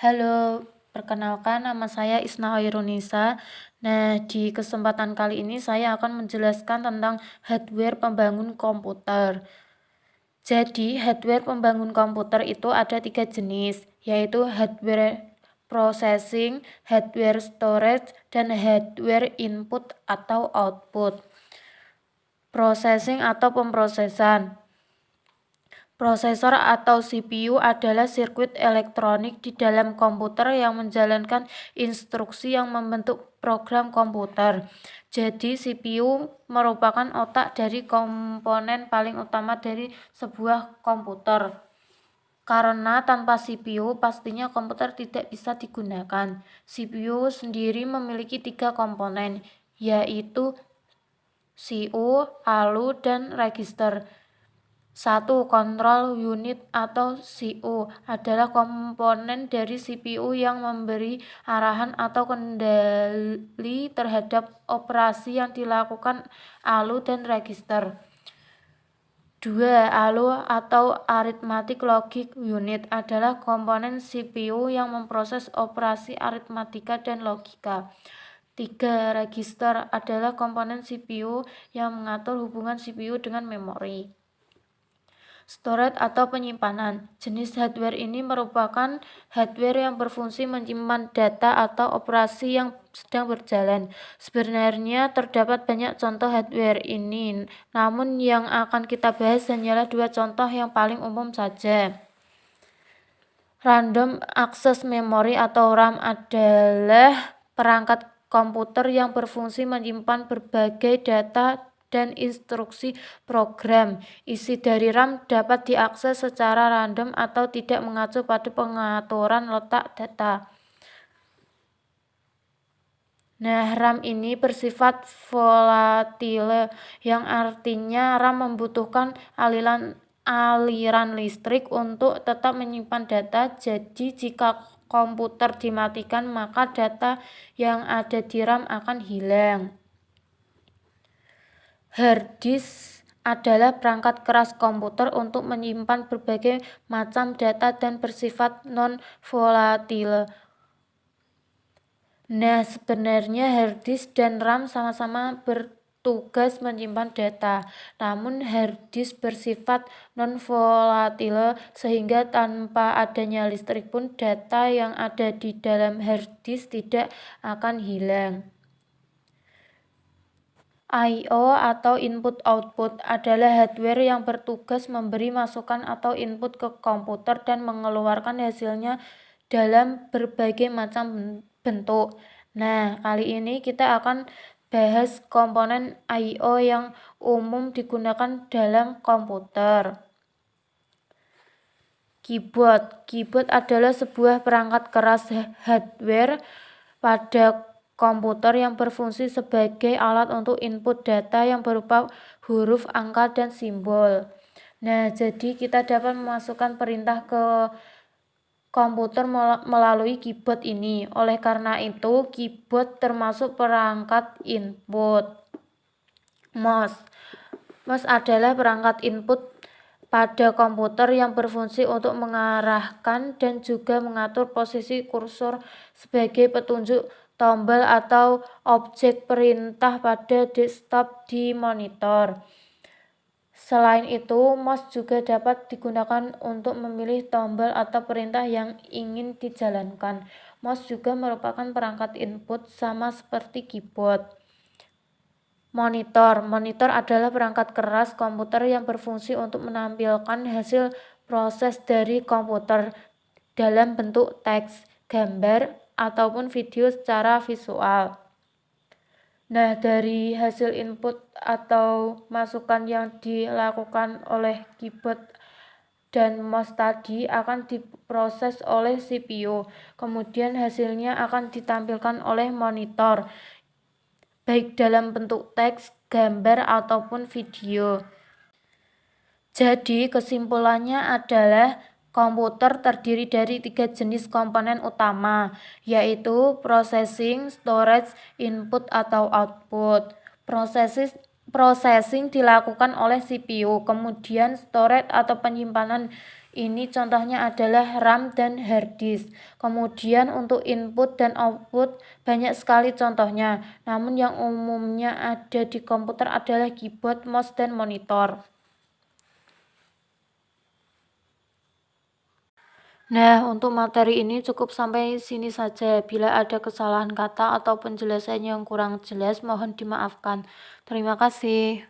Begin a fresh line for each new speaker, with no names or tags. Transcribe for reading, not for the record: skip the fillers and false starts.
Halo, perkenalkan nama saya Isna Hoirunisa. Nah, di kesempatan kali ini saya akan menjelaskan tentang hardware pembangun komputer. Jadi, hardware pembangun komputer itu ada 3 jenis, yaitu hardware processing, hardware storage, dan hardware input atau output. Processing atau pemrosesan. Prosesor atau CPU adalah sirkuit elektronik di dalam komputer yang menjalankan instruksi yang membentuk program komputer. Jadi CPU merupakan otak dari komponen paling utama dari sebuah komputer. Karena tanpa CPU pastinya komputer tidak bisa digunakan. CPU sendiri memiliki 3 komponen, yaitu CPU, ALU, dan register. 1. Control unit atau CU adalah komponen dari CPU yang memberi arahan atau kendali terhadap operasi yang dilakukan ALU dan register. 2. ALU atau Arithmetic Logic Unit adalah komponen CPU yang memproses operasi aritmatika dan logika. 3. Register adalah komponen CPU yang mengatur hubungan CPU dengan memori. Storage atau penyimpanan. Jenis hardware ini merupakan hardware yang berfungsi menyimpan data atau operasi yang sedang berjalan. Sebenarnya terdapat banyak contoh hardware ini, namun yang akan kita bahas hanyalah 2 contoh yang paling umum saja. Random Access Memory atau RAM adalah perangkat komputer yang berfungsi menyimpan berbagai data dan instruksi program. Isi dari RAM dapat diakses secara random atau tidak mengacu pada pengaturan letak data. Nah, RAM ini bersifat volatile, yang artinya RAM membutuhkan aliran listrik untuk tetap menyimpan data. Jadi jika komputer dimatikan, maka data yang ada di RAM akan hilang. Hard disk adalah perangkat keras komputer untuk menyimpan berbagai macam data dan bersifat non-volatile. Nah, sebenarnya hard disk dan RAM sama-sama bertugas menyimpan data, namun hard disk bersifat non-volatile sehingga tanpa adanya listrik pun data yang ada di dalam hard disk tidak akan hilang. I/O atau input-output adalah hardware yang bertugas memberi masukan atau input ke komputer dan mengeluarkan hasilnya dalam berbagai macam bentuk. Nah, kali ini kita akan bahas komponen I/O yang umum digunakan dalam komputer. Keyboard. Keyboard adalah sebuah perangkat keras hardware pada komputer yang berfungsi sebagai alat untuk input data yang berupa huruf, angka, dan simbol. Nah, jadi kita dapat memasukkan perintah ke komputer melalui keyboard ini. Oleh karena itu, keyboard termasuk perangkat input. Mouse. Mouse adalah perangkat input pada komputer yang berfungsi untuk mengarahkan dan juga mengatur posisi kursor sebagai petunjuk tombol atau objek perintah pada desktop di monitor. Selain itu, mouse juga dapat digunakan untuk memilih tombol atau perintah yang ingin dijalankan. Mouse juga merupakan perangkat input sama seperti keyboard. Monitor. Monitor adalah perangkat keras komputer yang berfungsi untuk menampilkan hasil proses dari komputer dalam bentuk teks, gambar, ataupun video secara visual. Nah, dari hasil input atau masukan yang dilakukan oleh keyboard dan mouse tadi akan diproses oleh CPU. Kemudian hasilnya akan ditampilkan oleh monitor, baik dalam bentuk teks, gambar, ataupun video. Jadi kesimpulannya adalah komputer terdiri dari 3 jenis komponen utama, yaitu processing, storage, input atau output. Processing dilakukan oleh CPU, kemudian storage atau penyimpanan Ini contohnya adalah RAM dan hard disk. Kemudian untuk input dan output banyak sekali contohnya. Namun yang umumnya ada di komputer adalah keyboard, mouse, dan monitor. Nah, untuk materi ini cukup sampai sini saja. Bila ada kesalahan kata atau penjelasan yang kurang jelas, mohon dimaafkan. Terima kasih.